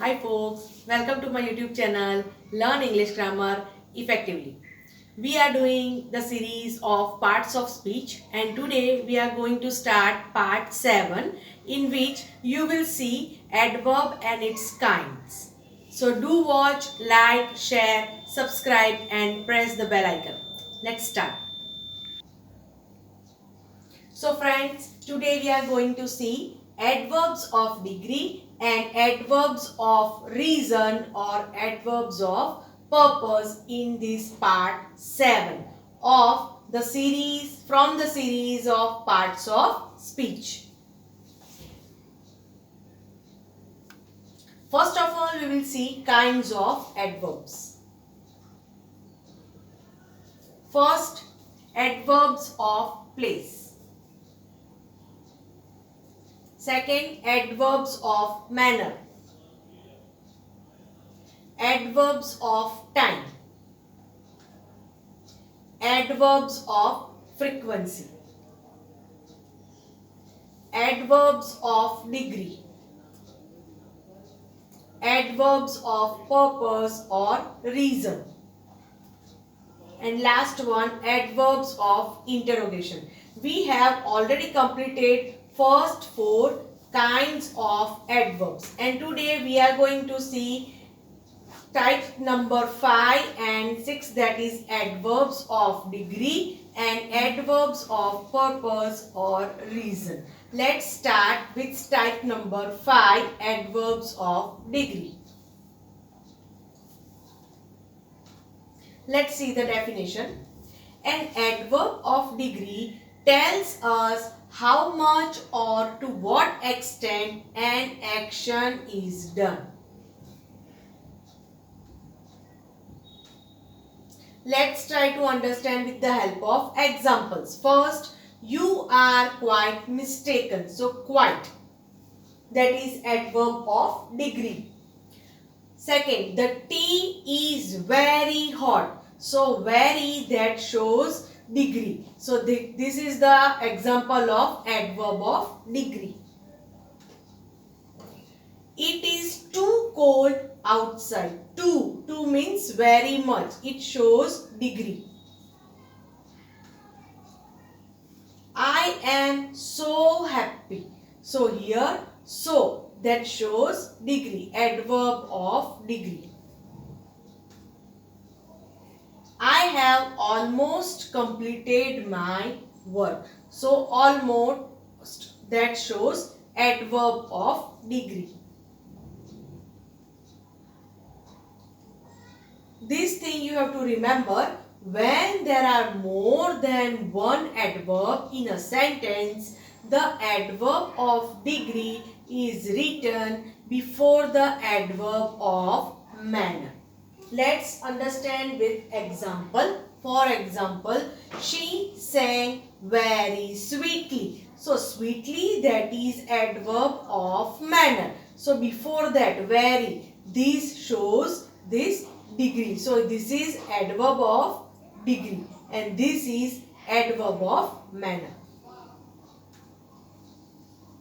Hi folks, welcome to my YouTube channel Learn English Grammar Effectively. We are doing the series of parts of speech and today we are going to start part 7 in which you will see adverb and its kinds. So do watch, like, share, subscribe and press the bell icon. Let's start. So friends, today we are going to see adverbs of degree and adverbs of reason or adverbs of purpose in this part 7 of the series from the series of parts of speech. First of all, we will see kinds of adverbs. First, adverbs of place. Second, adverbs of manner. Adverbs of time. Adverbs of frequency. Adverbs of degree. Adverbs of purpose or reason. And last one, adverbs of interrogation. We have already completed first 4 kinds of adverbs and today we are going to see type number 5 and 6, that is adverbs of degree and adverbs of purpose or reason. Let's start with type number 5, adverbs of degree. Let's see the definition. An adverb of degree tells us how much or to what extent an action is done. Let's try to understand with the help of examples. First, you are quite mistaken. So, quite, that is adverb of degree. Second, the tea is very hot. So, very, that shows degree. So, this is the example of adverb of degree. It is too cold outside. Too means very much. It shows degree. I am so happy. So, here, so, that shows degree. Adverb of degree. I have almost completed my work. So, almost, that shows adverb of degree. This thing you have to remember, when there are more than one adverb in a sentence, the adverb of degree is written before the adverb of manner. Let's understand with example. For example, she sang very sweetly. So, sweetly, that is adverb of manner. So, before that, very, this shows this degree. So, this is adverb of degree and this is adverb of manner.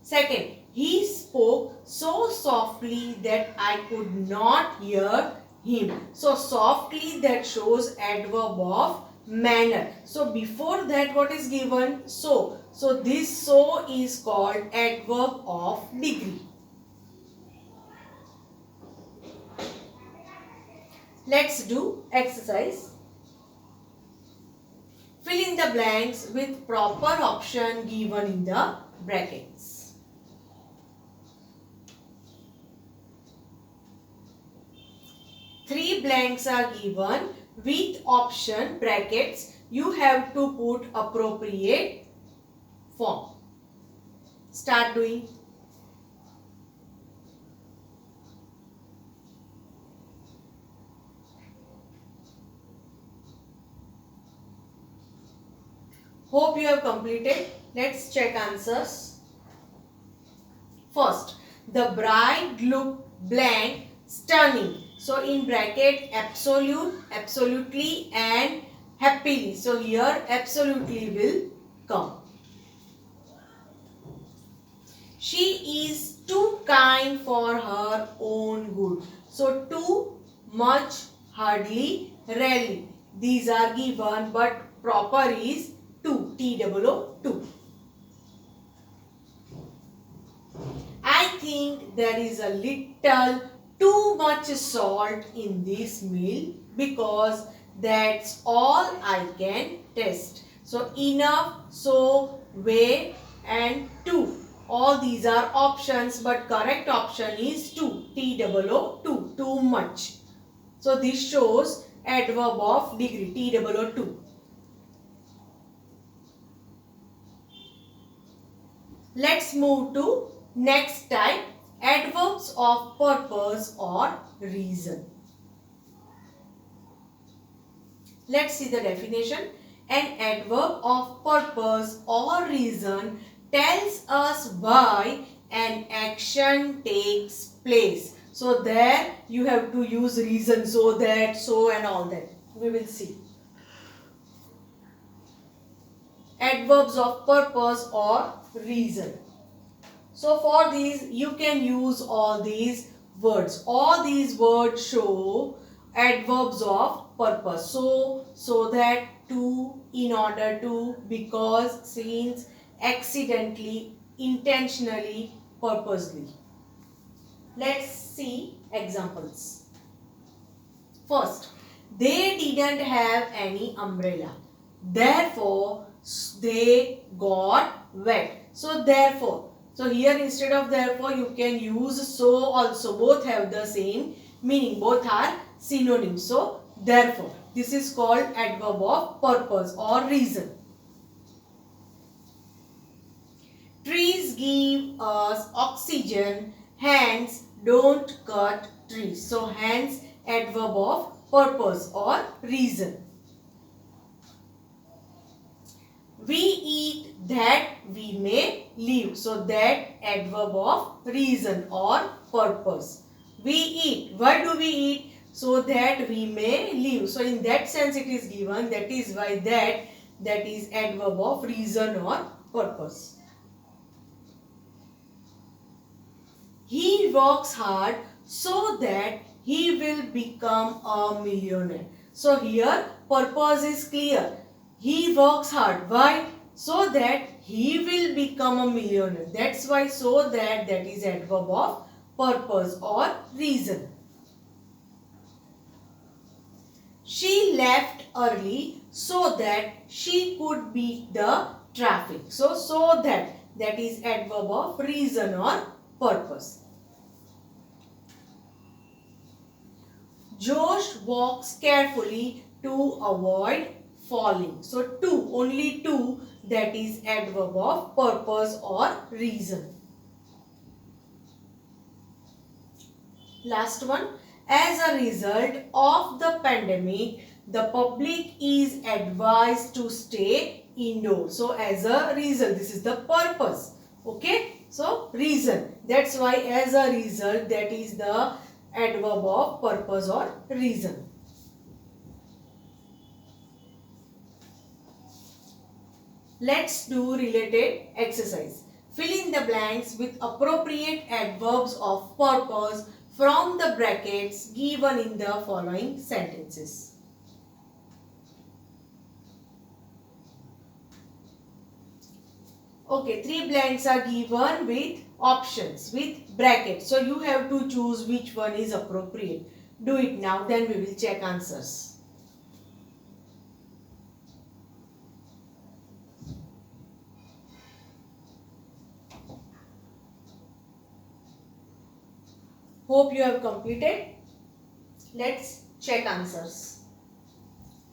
Second, he spoke so softly that I could not hear him. So, softly, that shows adverb of manner. So, before that, what is given? So. So, this so is called adverb of degree. Let's do exercise. Fill in the blanks with proper option given in the brackets. Three blanks are given with option brackets. You have to put appropriate form. Start doing. Hope you have completed. Let's check answers. First, the bride looked blank, stunning. So, in bracket, absolute, absolutely and happily. So, here absolutely will come. She is too kind for her own good. So too, much, hardly, rarely. These are given, but proper is too. T-O-O, I think there is a little too much salt in this meal because that's all I can taste. So enough, so, way and too. All these are options, but correct option is too. T-O-O, too much. So this shows adverb of degree. T-O-O. Let's move to next type, adverbs of purpose or reason. Let's see the definition. An adverb of purpose or reason tells us why an action takes place. So there you have to use reason, so that, so and all that. We will see. Adverbs of purpose or reason. So for these you can use all these words. All these words show adverbs of purpose. So that, to, in order to, because, since, accidentally, intentionally, purposely. Let's see examples. First, they didn't have any umbrella. Therefore, they got wet. So therefore, so here instead of therefore you can use so also. Both have the same meaning. Both are synonyms. So therefore, this is called adverb of purpose or reason. Trees give us oxygen, hence don't cut trees. So hence adverb of purpose or reason. We eat that we may live. So that adverb of reason or purpose. We eat. Why do we eat? So that we may live. So in that sense it is given. That is why that is adverb of reason or purpose. He works hard so that he will become a millionaire. So here purpose is clear. He works hard. Why? So that he will become a millionaire. That's why so that is adverb of purpose or reason. She left early so that she could beat the traffic. So that is adverb of reason or purpose. Josh walks carefully to avoid falling. So to, only to, that is adverb of purpose or reason. Last one. As a result of the pandemic, the public is advised to stay indoors. So as a result, this is the purpose. Okay. So reason. That's why as a result, that is the adverb of purpose or reason. Let's do related exercise. Fill in the blanks with appropriate adverbs of purpose from the brackets given in the following sentences. Okay, 3 blanks are given with options, with brackets. So you have to choose which one is appropriate. Do it now, then we will check answers. Hope you have completed. Let's check answers.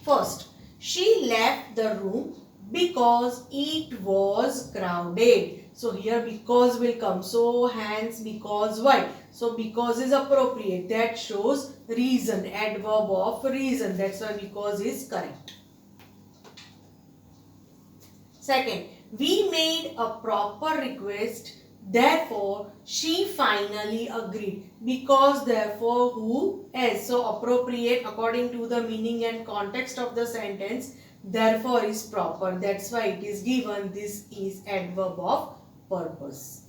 First, she left the room because it was crowded. So here because will come. So hence because why? So because is appropriate. That shows reason. Adverb of reason. That's why because is correct. Second, we made a proper request. Therefore, she finally agreed. Because, therefore, who else? So, appropriate according to the meaning and context of the sentence. Therefore, is proper. That's why it is given. This is adverb of purpose.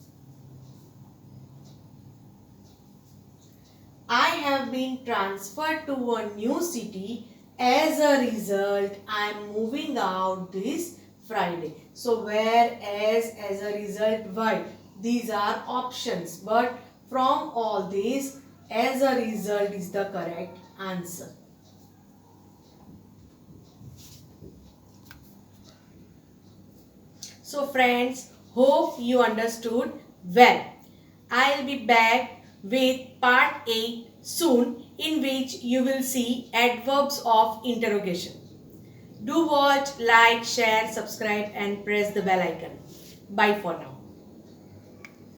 I have been transferred to a new city. As a result, I am moving out this Friday. So whereas, as a result, why? These are options. But from all these, as a result is the correct answer. So friends, hope you understood well. I'll be back with part 8 soon, in which you will see adverbs of interrogation. Do watch, like, share, subscribe and press the bell icon. Bye for now.